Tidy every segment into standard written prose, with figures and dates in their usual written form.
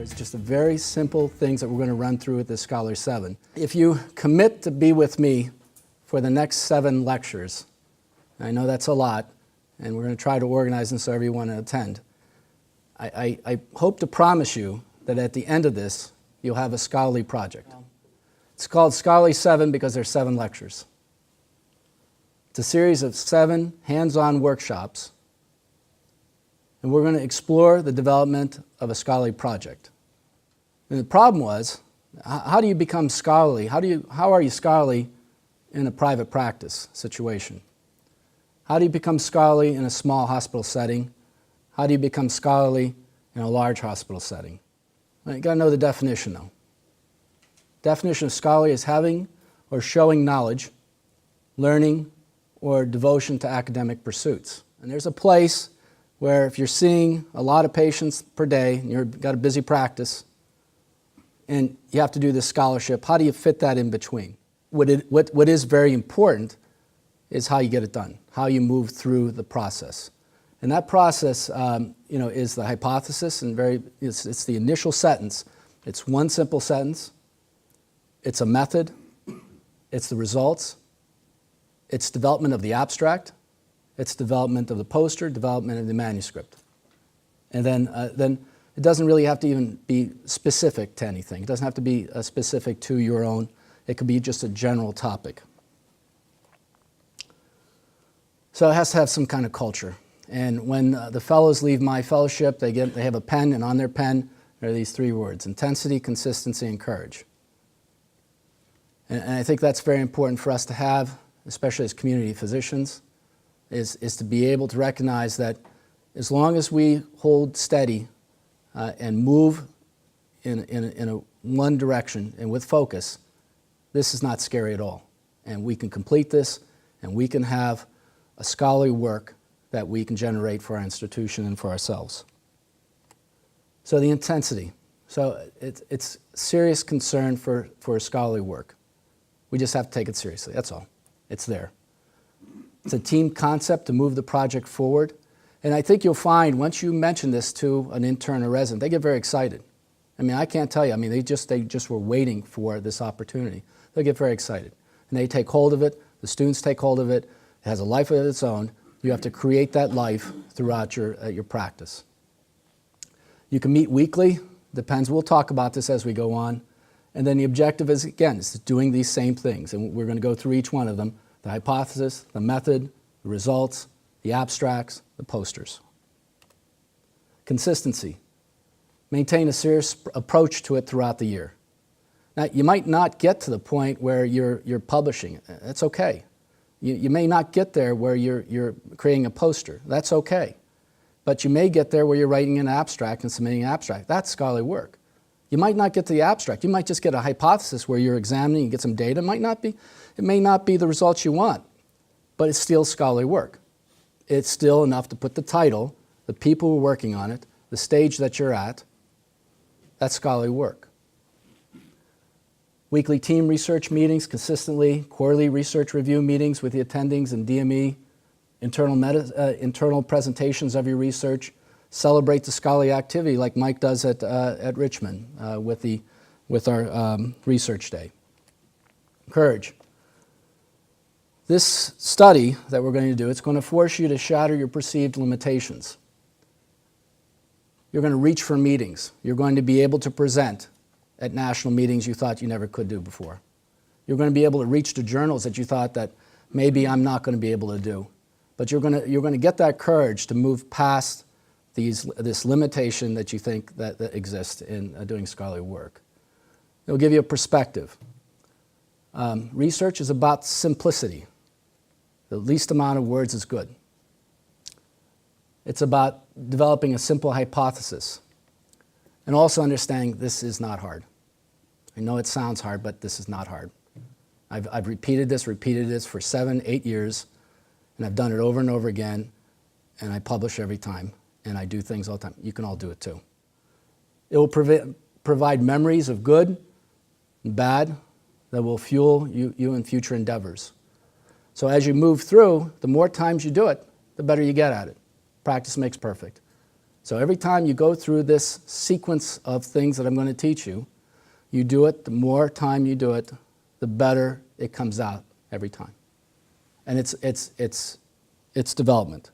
There's just a very simple things that we're going to run through with this Scholar 7. If you commit to be with me for the next 7 lectures, I know that's a lot, and we're going to try to organize them so everyone will attend. I hope to promise you that at the end of this, you'll have a scholarly project. It's called Scholarly 7 because there's 7 lectures. It's a series of 7 hands-on workshops, and we're going to explore the development of a scholarly project. And the problem was, how do you become scholarly? How are you scholarly in a private practice situation? How do you become scholarly in a small hospital setting? How do you become scholarly in a large hospital setting? Well, you got to know the definition, though. Definition of scholarly is having or showing knowledge, learning, or devotion to academic pursuits. And there's a place where if you're seeing a lot of patients per day, and you've got a busy practice, and you have to do this scholarship, how do you fit that in between? What is very important is how you get it done, how you move through the process. And that process is the hypothesis, and it's the initial sentence. It's one simple sentence. It's a method. It's the results. It's development of the abstract. It's development of the poster, development of the manuscript. And then it doesn't really have to even be specific to anything. It doesn't have to be specific to your own. It could be just a general topic. So it has to have some kind of culture. And when the fellows leave my fellowship, they have a pen, and on their pen there are these 3 words: intensity, consistency, and courage. And I think that's very important for us to have, especially as community physicians, is to be able to recognize that as long as we hold steady and move in one direction and with focus, this is not scary at all. And we can complete this, and we can have a scholarly work that we can generate for our institution and for ourselves. So the intensity. So it's serious concern for scholarly work. We just have to take it seriously, that's all. It's there. It's a team concept to move the project forward. And I think you'll find once you mention this to an intern or resident, they get very excited. I mean, I can't tell you. I mean, they just were waiting for this opportunity. They get very excited. And they take hold of it. The students take hold of it. It has a life of its own. You have to create that life throughout your practice. You can meet weekly. Depends. We'll talk about this as we go on. And then the objective is, again, is doing these same things. And we're going to go through each one of them: the hypothesis, the method, the results, the abstracts, the posters. Consistency. Maintain a serious approach to it throughout the year. Now, you might not get to the point where you're publishing it. That's okay. You may not get there where you're creating a poster. That's okay. But you may get there where you're writing an abstract and submitting an abstract. That's scholarly work. You might not get to the abstract. You might just get a hypothesis where you're examining and get some data. It may not be the results you want, but it's still scholarly work. It's still enough to put the title, the people who are working on it, the stage that you're at. That's scholarly work. Weekly team research meetings consistently, quarterly research review meetings with the attendings and DME, internal presentations of your research. Celebrate the scholarly activity like Mike does at Richmond with our research day. Courage. This study that we're going to do, it's going to force you to shatter your perceived limitations. You're going to reach for meetings. You're going to be able to present at national meetings you thought you never could do before. You're going to be able to reach to journals that you thought that maybe I'm not going to be able to do. But you're going to get that courage to move past this limitation that you think that exists in doing scholarly work. It'll give you a perspective. Research is about simplicity. The least amount of words is good. It's about developing a simple hypothesis and also understanding this is not hard. I know it sounds hard, but this is not hard. I've repeated this for 7, 8 years, and I've done it over and over again, and I publish every time, and I do things all the time. You can all do it too. It will provide memories of good and bad that will fuel you in future endeavors. So as you move through, the more times you do it, the better you get at it. Practice makes perfect. So every time you go through this sequence of things that I'm going to teach you, you do it, the more time you do it, the better it comes out every time. And it's development.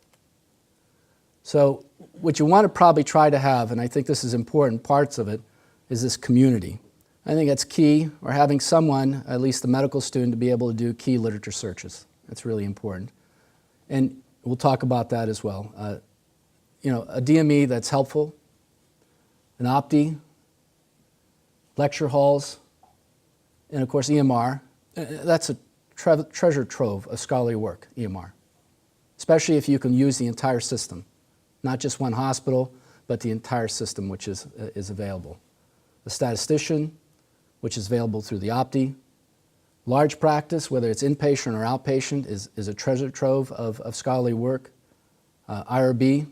So what you want to probably try to have, and I think this is important, parts of it, is this community. I think it's key, or having someone, at least a medical student, to be able to do key literature searches. That's really important. And we'll talk about that as well. A DME that's helpful, an OPTI, lecture halls, and of course EMR. That's a treasure trove of scholarly work, EMR, especially if you can use the entire system, not just one hospital, but the entire system which is available. A statistician, which is available through the OPTI. Large practice, whether it's inpatient or outpatient, is a treasure trove of scholarly work. IRB,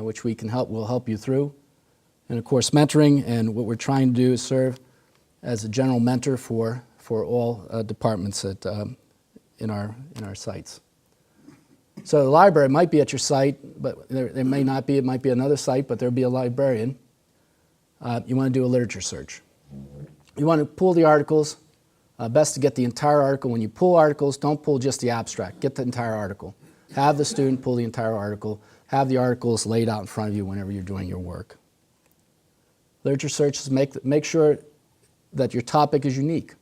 which will help you through. And of course mentoring, and what we're trying to do is serve as a general mentor for all departments in our sites. So the library might be at your site, but there may not be. It might be another site, but there'll be a librarian. You want to do a literature search. You want to pull the articles. Best to get the entire article. When you pull articles, don't pull just the abstract. Get the entire article. Have the student pull the entire article. Have the articles laid out in front of you whenever you're doing your work. Literature searches make sure that your topic is unique.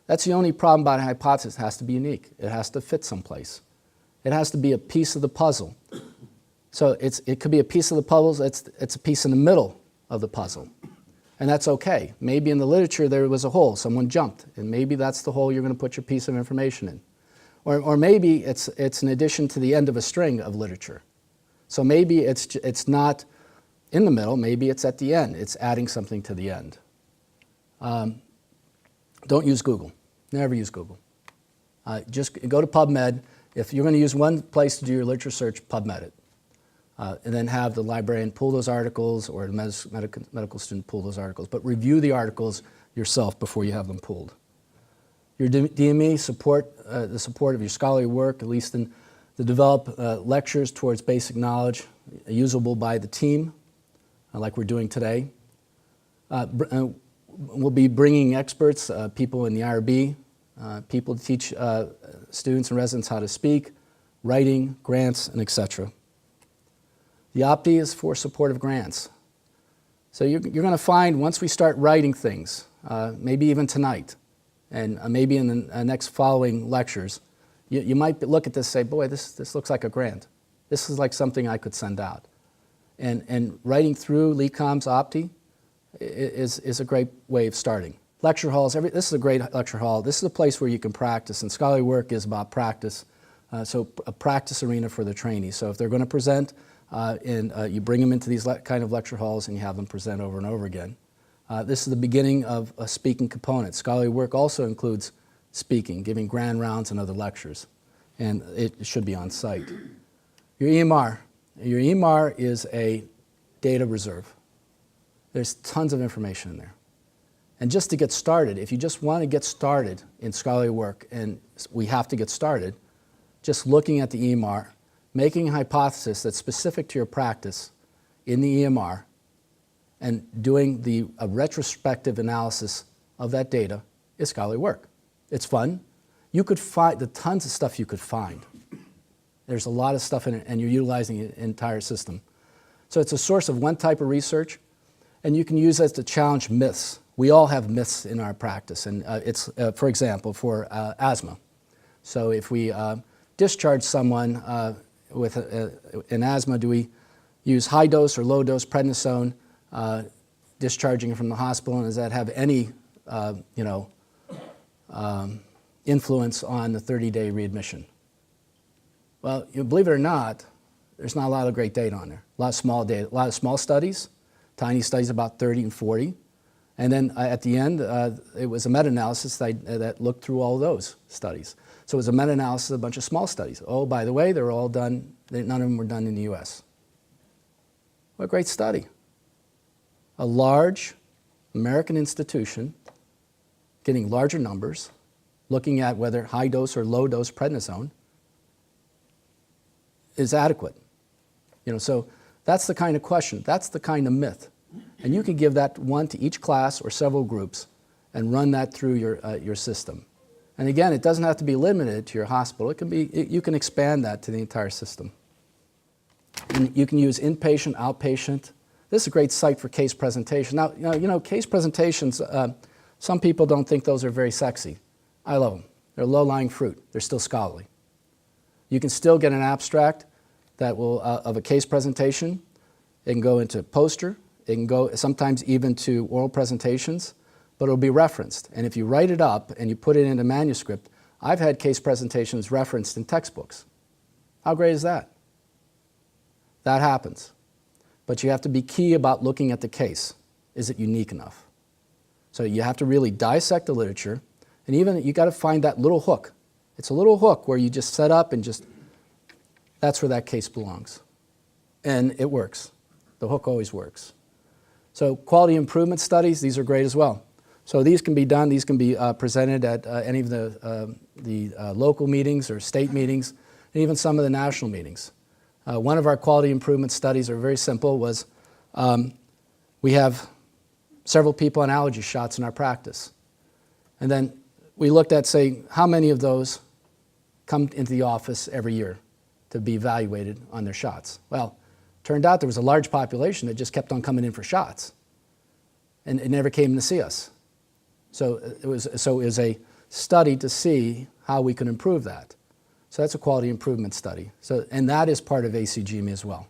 That's the only problem about a hypothesis. It has to be unique. It has to fit someplace. It has to be a piece of the puzzle. So it could be a piece of the puzzle. It's a piece in the middle of the puzzle. And that's okay. Maybe in the literature there was a hole, someone jumped, and maybe that's the hole you're going to put your piece of information in. Or maybe it's an addition to the end of a string of literature. So maybe it's not in the middle, maybe it's at the end. It's adding something to the end. Don't use Google. Never use Google. Just go to PubMed. If you're going to use one place to do your literature search, PubMed it. And then have the librarian pull those articles, or the medical student pull those articles. But review the articles yourself before you have them pulled. Your DME support, the support of your scholarly work, at least in the develop lectures towards basic knowledge, usable by the team, like we're doing today. We'll be bringing experts, people in the IRB, people to teach students and residents how to speak, writing, grants, and etc. The OPTI is for supportive grants. So you're going to find, once we start writing things, maybe even tonight, and maybe in the next following lectures, you might look at this and say, boy, this looks like a grant. This is like something I could send out. And writing through LECOM's OPTI is a great way of starting. Lecture halls, this is a great lecture hall. This is a place where you can practice, and scholarly work is about practice. So a practice arena for the trainees. So if they're going to present, you bring them into these kind of lecture halls and you have them present over and over again. This is the beginning of a speaking component. Scholarly work also includes speaking, giving grand rounds and other lectures, and it should be on site. Your EMR. Your EMR is a data reserve. There's tons of information in there. And just to get started, if you just want to get started in scholarly work, and we have to get started, just looking at the EMR, making a hypothesis that's specific to your practice in the EMR, and doing a retrospective analysis of that data is scholarly work. It's fun. You could find the tons of stuff you could find. There's a lot of stuff in it, and you're utilizing the entire system. So it's a source of one type of research, and you can use it to challenge myths. We all have myths in our practice, and it's, for example, for asthma. So if we discharge someone with an asthma, do we use high dose or low dose prednisone discharging from the hospital, and does that have any influence on the 30-day readmission? Well, you believe it or not, there's not a lot of great data on there. A lot of small data, a lot of small studies, tiny studies about 30 and 40. And then at the end, it was a meta-analysis that looked through all those studies. So it was a meta-analysis of a bunch of small studies. Oh, by the way, they were all done, none of them were done in the US. What a great study. A large American institution getting larger numbers, looking at whether high dose or low dose prednisone is adequate. So That's the kind of question. That's the kind of myth. And you can give that one to each class or several groups and run that through your system. And again, it doesn't have to be limited to your hospital. It can be, you can expand that to the entire system. And you can use inpatient, outpatient. This is a great site for case presentation. Now, you know case presentations, some people don't think those are very sexy. I love them. They're low-lying fruit. They're still scholarly. You can still get an abstract that will, of a case presentation. It can go into poster. It can go sometimes even to oral presentations, but it'll be referenced. And if you write it up and you put it into manuscript, I've had case presentations referenced in textbooks. How great is that? That happens. But you have to be key about looking at the case. Is it unique enough? So you have to really dissect the literature, and even you got to find that little hook. It's a little hook where you just set up and just, that's where that case belongs. And it works. The hook always works. So quality improvement studies, these are great as well. So these can be done, these can be presented at any of the local meetings or state meetings, and even some of the national meetings. One of our quality improvement studies are very simple, was we have several people on allergy shots in our practice. And then we looked at, say, how many of those come into the office every year to be evaluated on their shots. Well, turned out there was a large population that just kept on coming in for shots, and it never came to see us. So it was a study to see how we could improve that. So that's a quality improvement study. So, and that is part of ACGME as well.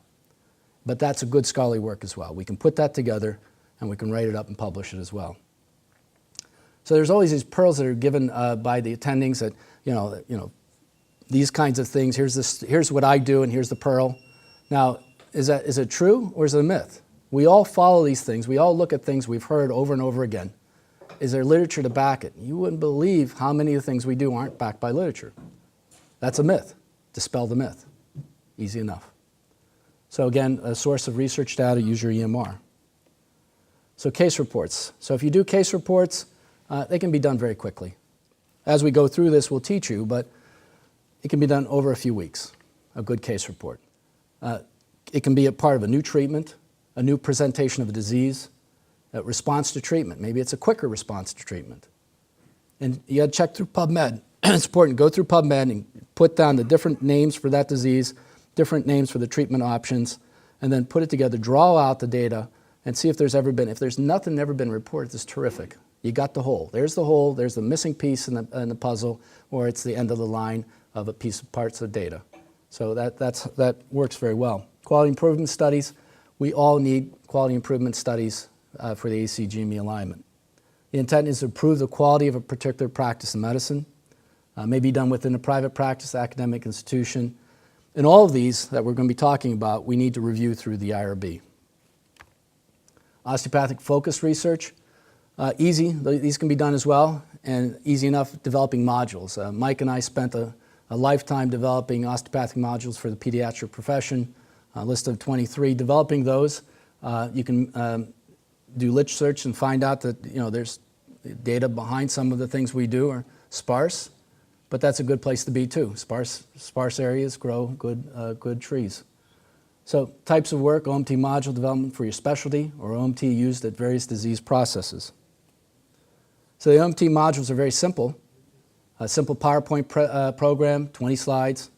But that's a good scholarly work as well. We can put that together and we can write it up and publish it as well. So there's always these pearls that are given by the attendings that, you know, these kinds of things, here's what I do and here's the pearl. Now, is it true or is it a myth? We all follow these things. We all look at things we've heard over and over again. Is there literature to back it? You wouldn't believe how many of the things we do aren't backed by literature. That's a myth. Dispel the myth. Easy enough. So again, a source of research data, use your EMR. So case reports. So if you do case reports, they can be done very quickly. As we go through this, we'll teach you, but it can be done over a few weeks, a good case report. It can be a part of a new treatment, a new presentation of a disease, a response to treatment. Maybe it's a quicker response to treatment. And you got to check through PubMed. It's important, go through PubMed and put down the different names for that disease, different names for the treatment options, and then put it together, draw out the data, and see if there's ever been, if there's nothing ever been reported, it's terrific. You got the hole, there's the missing piece in the puzzle, or it's the end of the line of a piece of parts of data. So that works very well. Quality improvement studies, we all need quality improvement studies for the ACGME alignment. The intent is to improve the quality of a particular practice in medicine, may be done within a private practice, academic institution. And all of these that we're going to be talking about, we need to review through the IRB. Osteopathic focused research, easy, these can be done as well, and easy enough developing modules. Mike and I spent a lifetime developing osteopathic modules for the pediatric profession, a list of 23. Developing those, you can do lit search and find out that there's data behind some of the things we do are sparse, but that's a good place to be too. Sparse areas grow good trees. So types of work, OMT module development for your specialty, or OMT used at various disease processes. So the OMT modules are very simple. A simple PowerPoint program, 20 slides.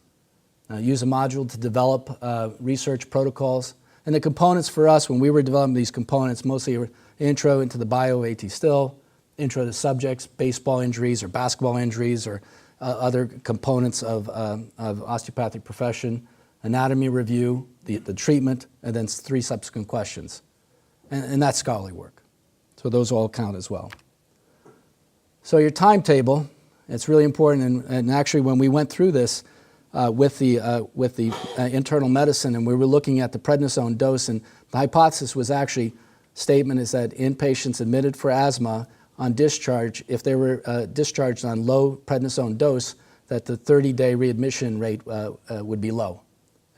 Use a module to develop research protocols. And the components for us, when we were developing these components, mostly were intro into the bio of AT still, intro to subjects, baseball injuries or basketball injuries or other components of osteopathic profession, anatomy review, the treatment, and then 3 subsequent questions. And that's scholarly work. So those all count as well. So your timetable, it's really important, and actually when we went through this with the internal medicine and we were looking at the prednisone dose, and the hypothesis was actually, statement is that in patients admitted for asthma on discharge, if they were discharged on low prednisone dose, that the 30-day readmission rate would be low.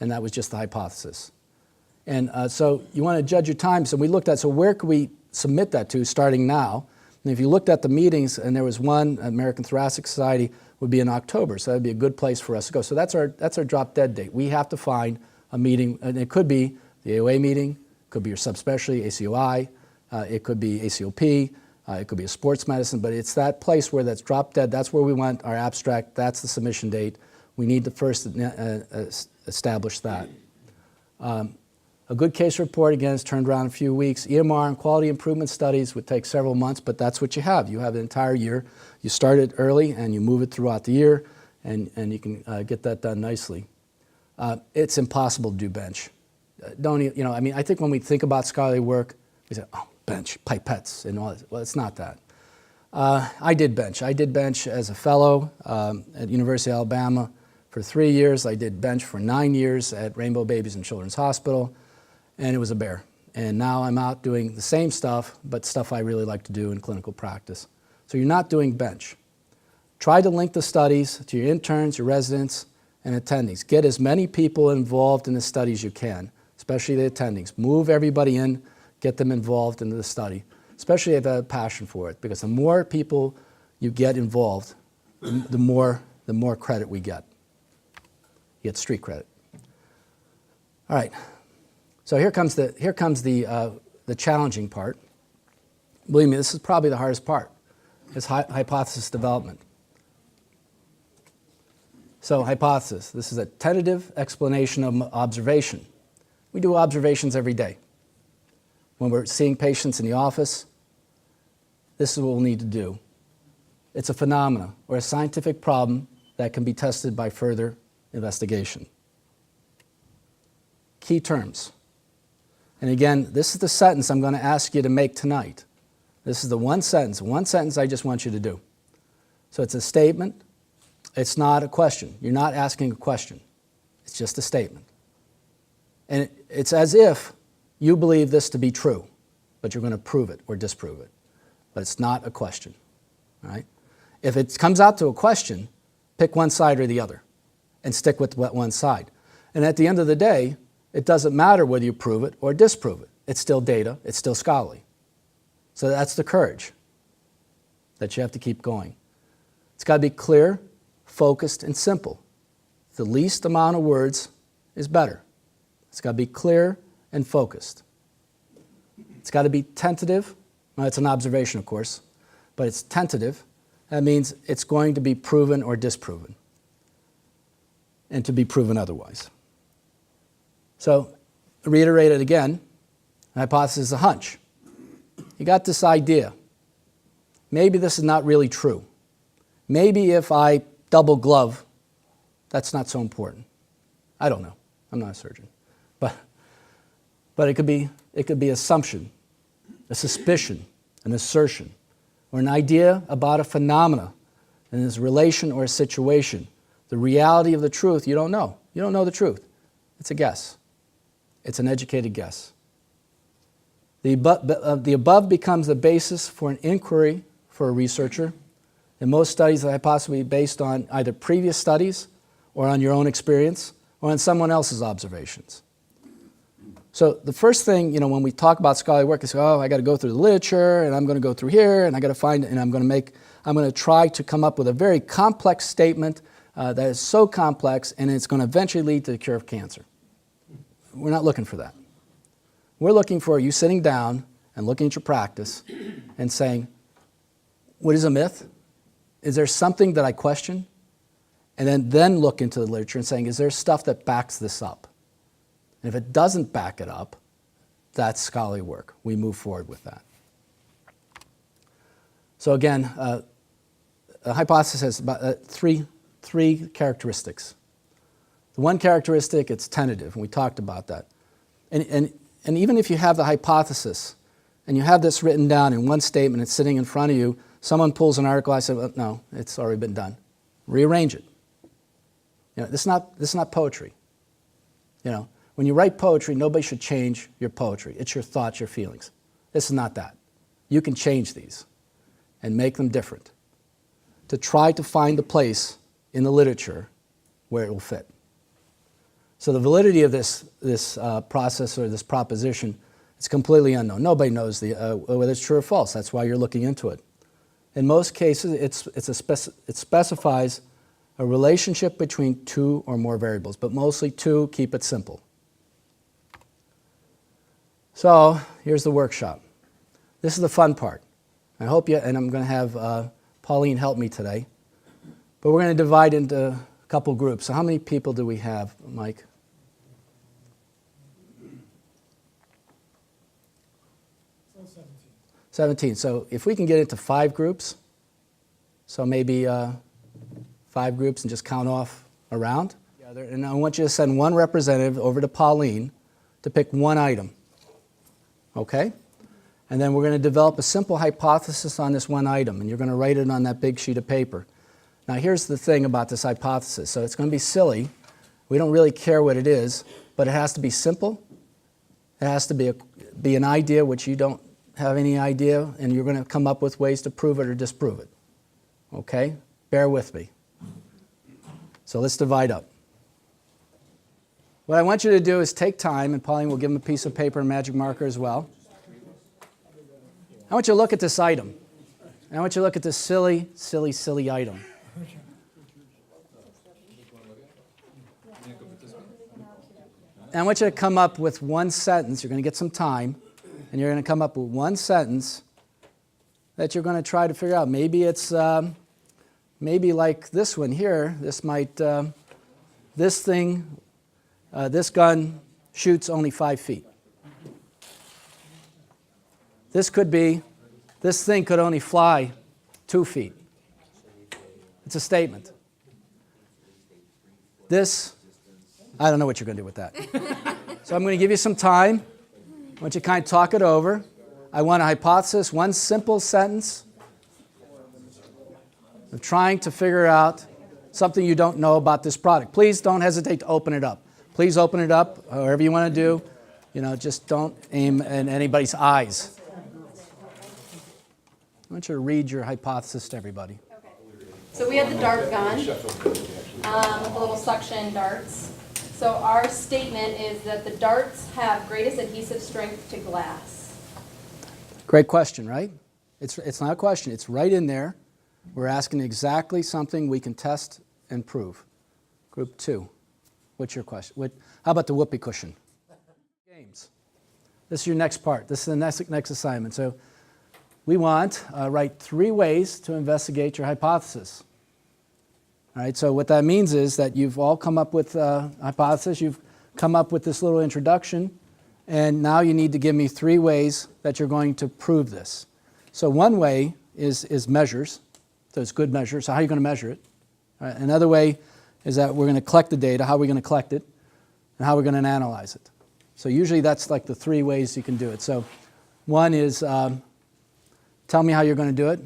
And that was just the hypothesis. And so you want to judge your time. So we looked at, so where could we submit that to starting now? And if you looked at the meetings, and there was one, American Thoracic Society, would be in October. So that would be a good place for us to go. So that's our drop dead date. We have to find a meeting, and it could be the AOA meeting, could be your subspecialty, ACOI, it could be ACOP, it could be a sports medicine, but it's that place where that's drop dead. That's where we want our abstract. That's the submission date. We need to first establish that. A good case report, again, is turned around in a few weeks. EMR and quality improvement studies would take several months, but that's what you have. You have the entire year. You start it early and you move it throughout the year, and you can get that done nicely. It's impossible to do bench. I think when we think about scholarly work, we say, oh, bench, pipettes, and all this. Well, it's not that. I did bench. I did bench as a fellow at University of Alabama for 3 years. I did bench for 9 years at Rainbow Babies and Children's Hospital, and it was a bear. And now I'm out doing the same stuff, but stuff I really like to do in clinical practice. So you're not doing bench. Try to link the studies to your interns, your residents, and attendees. Get as many people involved in the study as you can, especially the attendings. Move everybody in, get them involved in the study, especially if they have a passion for it, because the more people you get involved, the more credit we get. You get street credit. All right. So here comes the challenging part. Believe me, this is probably the hardest part. It's hypothesis development. So hypothesis, this is a tentative explanation of observation. We do observations every day. When we're seeing patients in the office, this is what we'll need to do. It's a phenomena or a scientific problem that can be tested by further investigation. Key terms. And again, this is the sentence I'm going to ask you to make tonight. This is the one sentence I just want you to do. So it's a statement. It's not a question. You're not asking a question. It's just a statement. And it's as if you believe this to be true, but you're going to prove it or disprove it. But it's not a question. All right? If it comes out to a question, pick one side or the other and stick with one side. And at the end of the day, it doesn't matter whether you prove it or disprove it. It's still data. It's still scholarly. So that's the courage that you have to keep going. It's got to be clear, focused, and simple. The least amount of words is better. It's got to be clear and focused. It's got to be tentative. Well, it's an observation, of course, but it's tentative. That means it's going to be proven or disproven, and to be proven otherwise. So, reiterate it again. The hypothesis is a hunch. You got this idea. Maybe this is not really true. Maybe if I double glove, that's not so important. I don't know. I'm not a surgeon. But it could be assumption, a suspicion, an assertion, or an idea about a phenomena in its relation or a situation. The reality of the truth, you don't know. You don't know the truth. It's a guess. It's an educated guess. The above becomes the basis for an inquiry for a researcher. In most studies, the hypothesis will be based on either previous studies or on your own experience or on someone else's observations. So the first thing, when we talk about scholarly work is, I got to go through the literature, and I'm going to go through here, and I got to find, and I'm going to try to come up with a very complex statement that is so complex, and it's going to eventually lead to the cure of cancer. We're not looking for that. We're looking for you sitting down and looking at your practice and saying, what is a myth? Is there something that I question? And then look into the literature and saying, is there stuff that backs this up? And if it doesn't back it up, that's scholarly work. We move forward with that. So again, a hypothesis has about three characteristics. The one characteristic, it's tentative, and we talked about that. And even if you have the hypothesis, and you have this written down in one statement, it's sitting in front of you, someone pulls an article, I say, well, no, it's already been done. Rearrange it. This is not poetry. When you write poetry, nobody should change your poetry. It's your thoughts, your feelings. This is not that. You can change these and make them different to try to find a place in the literature where it will fit. So the validity of this process or this proposition is completely unknown. Nobody knows whether it's true or false. That's why you're looking into it. In most cases, it specifies a relationship between two or more variables, but mostly two. Keep it simple. So here's the workshop. This is the fun part. I hope you, and I'm going to have Pauline help me today, but we're going to divide into a couple groups. So how many people do we have, Mike? So 17. 17. So if we can get into 5 groups, so maybe 5 groups and just count off around. And I want you to send one representative over to Pauline to pick one item. Okay? And then we're going to develop a simple hypothesis on this one item, and you're going to write it on that big sheet of paper. Now here's the thing about this hypothesis. So it's going to be silly. We don't really care what it is, but it has to be simple. It has to be an idea which you don't have any idea, and you're going to come up with ways to prove it or disprove it. Okay? Bear with me. So let's divide up. What I want you to do is take time, and Pauline will give him a piece of paper and magic marker as well. I want you to look at this item. I want you to look at this silly, silly, silly item. And I want you to come up with one sentence. You're going to get some time, and you're going to come up with one sentence that you're going to try to figure out. Maybe it's maybe like this one here. This might, this gun shoots only 5 feet. This could be, this thing could only fly 2 feet. It's a statement. This, I don't know what you're going to do with that. So I'm going to give you some time. I want you to kind of talk it over. I want a hypothesis, one simple sentence of trying to figure out something you don't know about this product. Please don't hesitate to open it up. Please open it up, however you want to do. You know, just don't aim at anybody's eyes. I want you to read your hypothesis to everybody. Okay. So we have the dart gun with the little suction darts. So our statement is that the darts have greatest adhesive strength to glass. Great question, right? It's not a question. It's right in there. We're asking exactly something we can test and prove. Group 2. What's your question? How about the whoopee cushion? Games. This is your next part. This is the next assignment. So we want write 3 ways to investigate your hypothesis. All right, so what that means is that you've all come up with a hypothesis, you've come up with this little introduction, and now you need to give me 3 ways that you're going to prove this. So one way is measures, so it's good measure, so how are you going to measure it? All right, another way is that we're going to collect the data, how are we going to collect it, and how we're going to analyze it. So usually that's like the 3 ways you can do it. So one is tell me how you're going to do it.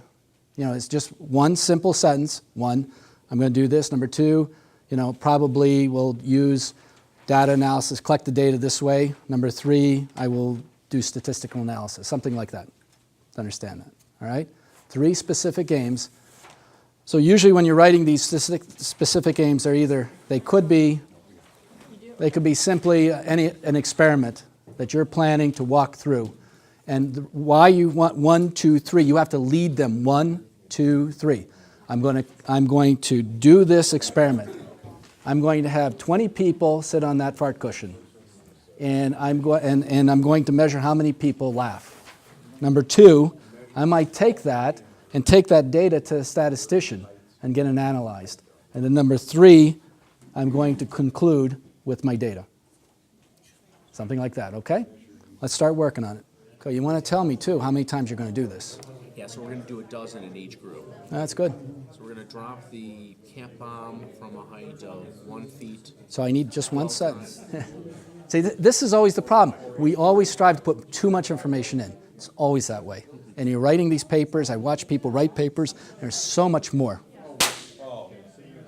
You know, it's just one simple sentence. 1, I'm going to do this. Number 2, you know, probably we'll use data analysis, collect the data this way. Number 3, I will do statistical analysis, something like that. Understand that, all right? 3 specific aims. So usually when you're writing these specific aims, they could be simply an experiment that you're planning to walk through. And why you want 1, 2, 3, you have to lead them. 1, 2, 3. I'm going to do this experiment. I'm going to have 20 people sit on that fart cushion, and I'm going to measure how many people laugh. Number 2, I might take that data to a statistician and get it analyzed. And then number 3, I'm going to conclude with my data. Something like that, okay? Let's start working on it. Okay, you want to tell me, too, how many times you're going to do this? Yeah, so we're going to do a dozen in each group. That's good. So we're going to drop the camp bomb from a height of 1 feet. So I need just one sentence. See, this is always the problem. We always strive to put too much information in. It's always that way. And you're writing these papers. I watch people write papers. There's so much more.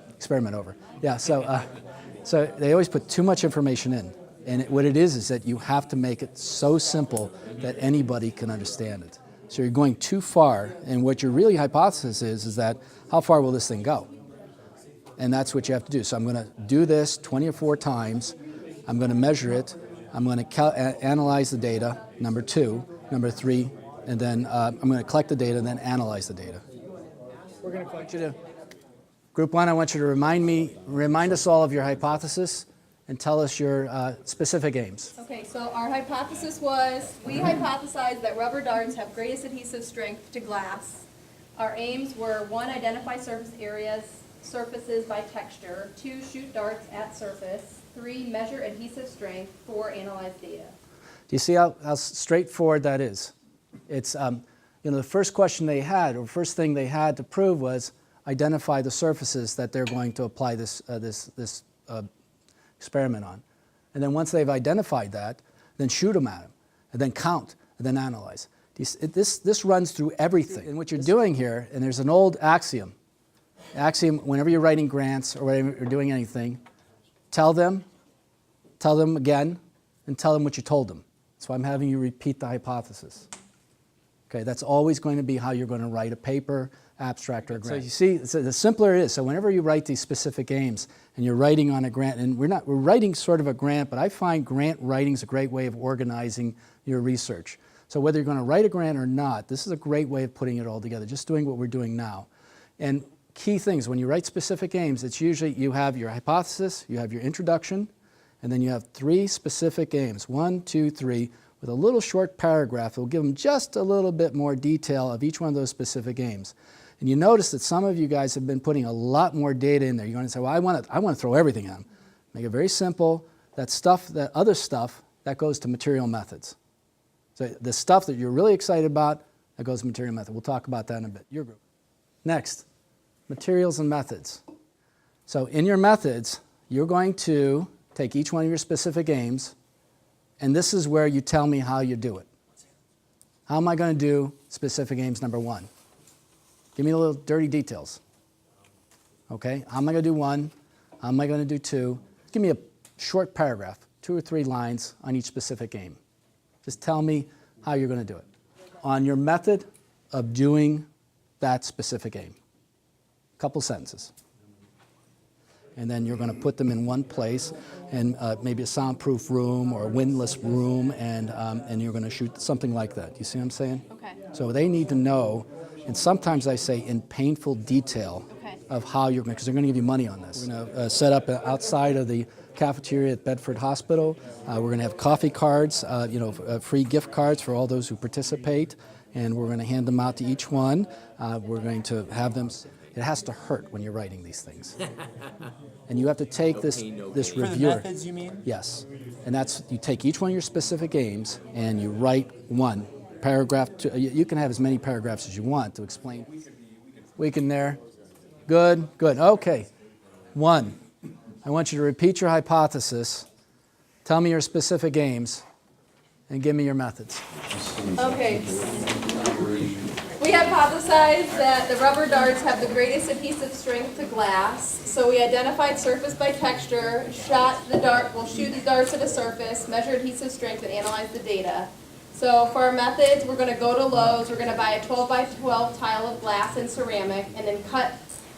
Experiment over. Yeah, so they always put too much information in. And what it is that you have to make it so simple that anybody can understand it. So you're going too far, and what your really hypothesis is that how far will this thing go? And that's what you have to do. So I'm going to do this 20 or 4 times. I'm going to measure it. I'm going to analyze the data, number 2. Number 3, and then I'm going to collect the data and then analyze the data. We're going to collect you to Group 1, I want you to remind us all of your hypothesis, and tell us your specific aims. Okay, so our hypothesis was, we hypothesized that rubber darts have greatest adhesive strength to glass. Our aims were 1, identify surfaces by texture, 2, shoot darts at surface, 3, measure adhesive strength, 4, analyze data. Do you see how straightforward that is? It's, the first question they had, or first thing they had to prove was identify the surfaces that they're going to apply this experiment on. And then once they've identified that, then shoot them at them, and then count, and then analyze. This runs through everything. And what you're doing here, and there's an old axiom, whenever you're writing grants or whenever you're doing anything, tell them again, and tell them what you told them. So I'm having you repeat the hypothesis. Okay, that's always going to be how you're going to write a paper, abstract, or grant. So you see, the simpler it is. So whenever you write these specific aims and you're writing on a grant, and we're writing sort of a grant, but I find grant writing is a great way of organizing your research. So whether you're going to write a grant or not, this is a great way of putting it all together, just doing what we're doing now. And key things, when you write specific aims, it's usually you have your hypothesis, you have your introduction, and then you have 3 specific aims, 1, 2, 3, with a little short paragraph that will give them just a little bit more detail of each one of those specific aims. And you notice that some of you guys have been putting a lot more data in there. You're going to say, well, I want to throw everything at them. Make it very simple. That other stuff, that goes to material methods. So the stuff that you're really excited about, that goes to material method. We'll talk about that in a bit. Your group. Next, materials and methods. So in your methods, you're going to take each one of your specific aims, and this is where you tell me how you do it. How am I going to do specific aims number 1? Give me a little dirty details. Okay, how am I going to do 1? How am I going to do 2? Give me a short paragraph, 2 or 3 lines on each specific aim. Just tell me how you're going to do it. On your method of doing that specific aim. A couple sentences. And then you're going to put them in one place, and maybe a soundproof room or a windless room, and you're going to shoot something like that. You see what I'm saying? Okay. So they need to know, and sometimes I say in painful detail, of how you're going to, because they're going to give you money on this. We're going to set up outside of the cafeteria at Bedford Hospital. We're going to have coffee cards, free gift cards for all those who participate, and we're going to hand them out to each one. We're going to have them. It has to hurt when you're writing these things. And you have to take this reviewer. For the methods, you mean? Yes. And you take each one of your specific aims and you write 1 paragraph. You can have as many paragraphs as you want to explain. Weaken there. Good, good. Okay. 1. I want you to repeat your hypothesis, tell me your specific aims, and give me your methods. Okay. We hypothesized that the rubber darts have the greatest adhesive strength to glass. So we identified surface by texture, we'll shoot the darts at a surface, measure adhesive strength, and analyze the data. So for our methods, we're going to go to Lowe's, we're going to buy a 12 by 12 tile of glass and ceramic, and then cut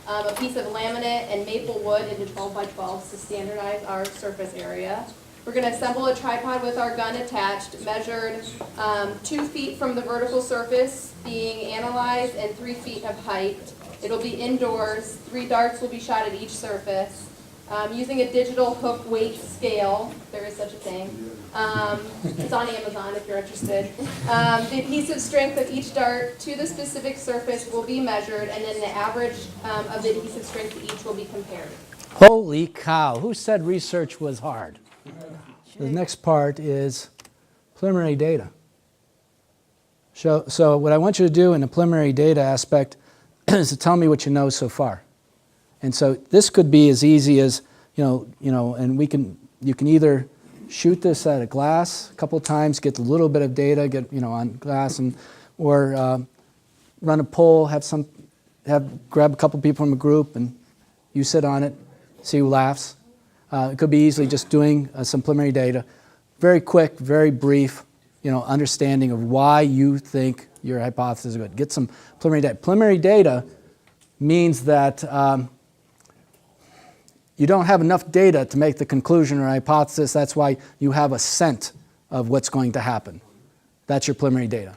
a piece of laminate and maple wood into 12 by 12 to standardize our surface area. We're going to assemble a tripod with our gun attached, measured 2 feet from the vertical surface being analyzed and 3 feet of height. It'll be indoors. 3 darts will be shot at each surface. Using a digital hook weight scale, there is such a thing. It's on Amazon if you're interested. The adhesive strength of each dart to the specific surface will be measured, and then the average of the adhesive strength to each will be compared. Holy cow, who said research was hard? The next part is preliminary data. So what I want you to do in the preliminary data aspect is to tell me what you know so far. And so this could be as easy as, and you can either shoot this at a glass a couple times, get a little bit of data, on glass, or run a poll, grab a couple people from a group, and you sit on it, see who laughs. It could be easily just doing some preliminary data, very quick, very brief, understanding of why you think your hypothesis is good. Get some preliminary data. Preliminary data means that you don't have enough data to make the conclusion or hypothesis. That's why you have a scent of what's going to happen. That's your preliminary data.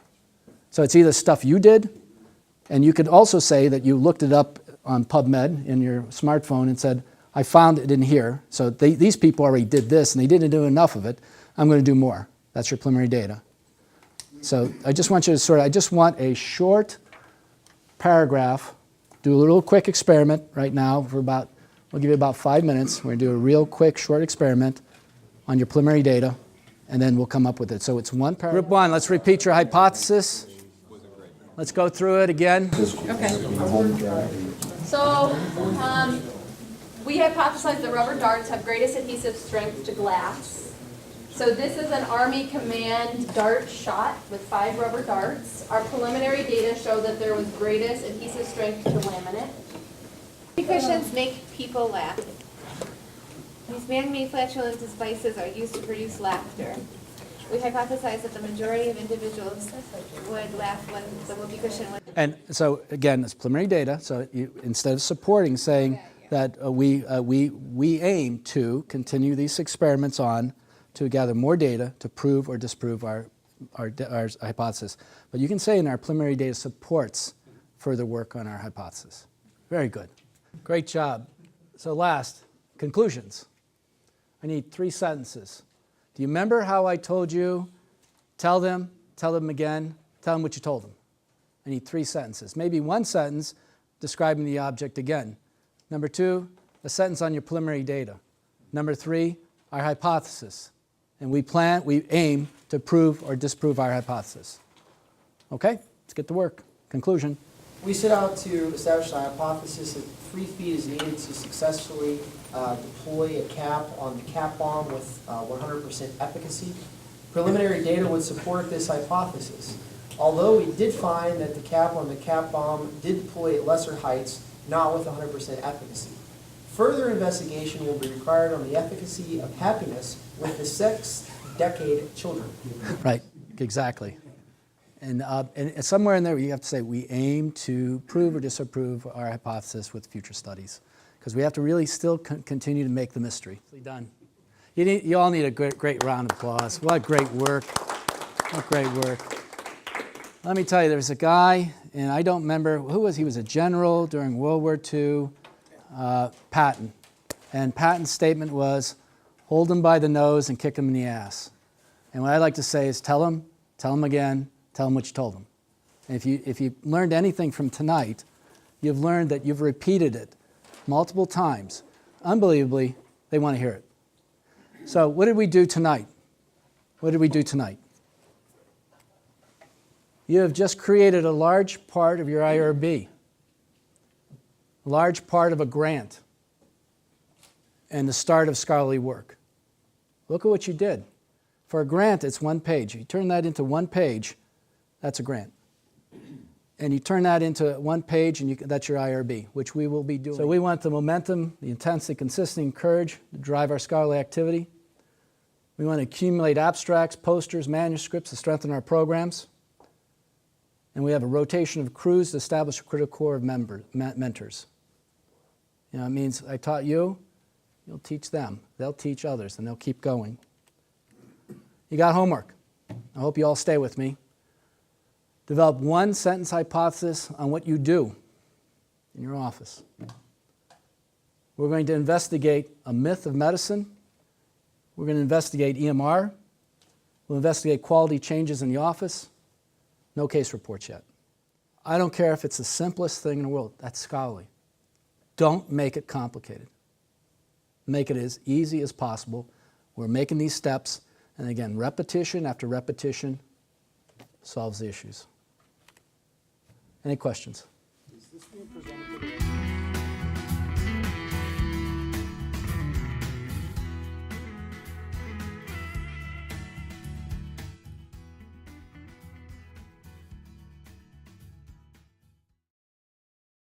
So it's either stuff you did, and you could also say that you looked it up on PubMed in your smartphone and said, I found it in here. So these people already did this, and they didn't do enough of it. I'm going to do more. That's your preliminary data. So I just want you to I just want a short paragraph. Do a little quick experiment right now for we'll give you about 5 minutes. We're going to do a real quick, short experiment on your preliminary data, and then we'll come up with it. So it's one paragraph. Group 1, let's repeat your hypothesis. Let's go through it again. Okay. So, we hypothesized that rubber darts have greatest adhesive strength to glass. So this is an Army Command dart shot with 5 rubber darts. Our preliminary data show that there was greatest adhesive strength to laminate. Cushions make people laugh. These man-made flatulent devices are used to produce laughter. We hypothesize that the majority of individuals would laugh when the whoopee cushion would. And so again, it's preliminary data. So instead of supporting, saying that we aim to continue these experiments on to gather more data to prove or disprove our hypothesis. But you can say in our preliminary data supports further work on our hypothesis. Very good. Great job. So last, conclusions. I need 3 sentences. Do you remember how I told you, tell them again, tell them what you told them? I need 3 sentences. Maybe 1 sentence describing the object again. Number 2, a sentence on your preliminary data. Number 3, our hypothesis. And we aim to prove or disprove our hypothesis. Okay, let's get to work. Conclusion. We set out to establish a hypothesis that 3 feet is needed to successfully deploy a cap on the cap bomb with 100% efficacy. Preliminary data would support this hypothesis. Although we did find that the cap on the cap bomb did deploy at lesser heights, not with 100% efficacy. Further investigation will be required on the efficacy of happiness with the 6th-decade children. Right, exactly. And somewhere in there you have to say we aim to prove or disapprove our hypothesis with future studies. Because we have to really still continue to make the mystery. Done. You all need a great round of applause. What great work. What great work. Let me tell you, there's a guy, and I don't remember, he was a general during World War II, Patton. And Patton's statement was, hold him by the nose and kick him in the ass. And what I like to say is tell him again, tell him what you told him. And if you learned anything from tonight, you've learned that you've repeated it multiple times. Unbelievably, they want to hear it. So what did we do tonight? What did we do tonight? You have just created a large part of your IRB, a large part of a grant, and the start of scholarly work. Look at what you did. For a grant, it's 1 page. You turn that into 1 page, that's a grant. And you turn that into 1 page, and that's your IRB, which we will be doing. So we want the momentum, the intensity, consistency, and courage to drive our scholarly activity. We want to accumulate abstracts, posters, manuscripts to strengthen our programs. And we have a rotation of crews to establish a critical core of mentors. You know, it means I taught you, you'll teach them. They'll teach others, and they'll keep going. You got homework. I hope you all stay with me. Develop 1 sentence hypothesis on what you do in your office. We're going to investigate a myth of medicine. We're going to investigate EMR. We'll investigate quality changes in the office. No case reports yet. I don't care if it's the simplest thing in the world. That's scholarly. Don't make it complicated. Make it as easy as possible. We're making these steps, and again, repetition after repetition solves the issues. Any questions? Is this being